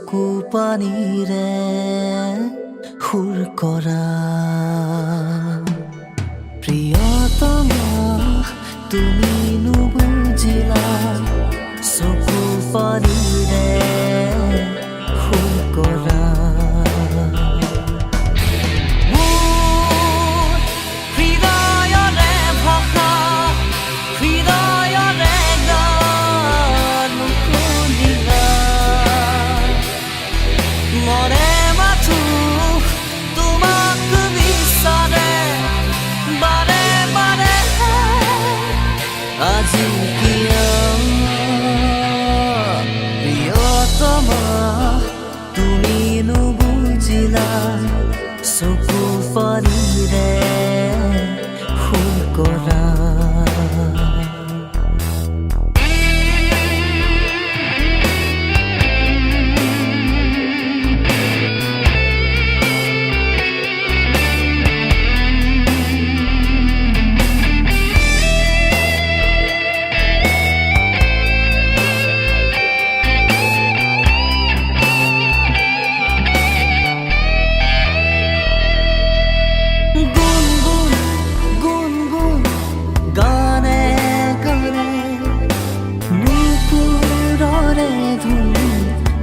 চকু পানীৰে সুৰ কৰা প্ৰিয়তমা তুমি নুবুজিলা চকু পানীৰে সুৰ কৰা আজি কিয় প্ৰিয়তমা তুমি নুবুজিলা চকু পানীৰে সুৰ কৰা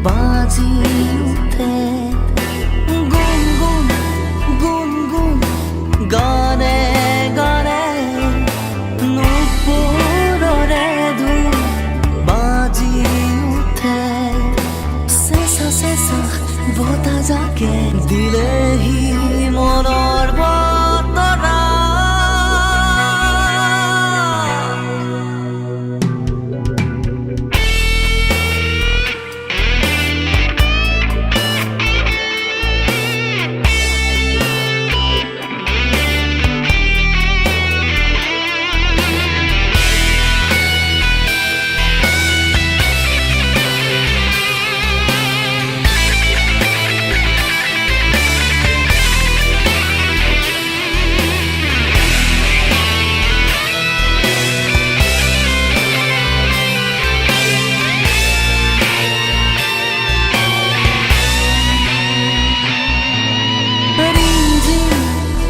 বাজি উঠে গুণ গুণ গুণ গুণ গানে গানে নুপুৰৰে ধুন বাজি উঠে চেঁচা চেঁচা বতাহ জাকে দিলেহি মনৰ বতৰা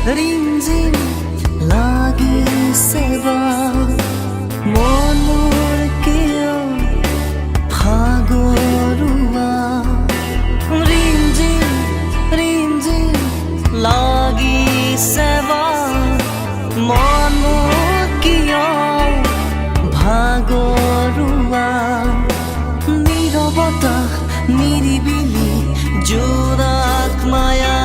ৰিমঝিম লাগিছে বা মন মোৰ কিয় ভাগৰুৱা ৰিমঝিম ৰিমঝিম লাগিছে বা মন মোৰ কিয় ভাগৰুৱা নীৰৱতা নিৰিবিলি জোনাক মায়া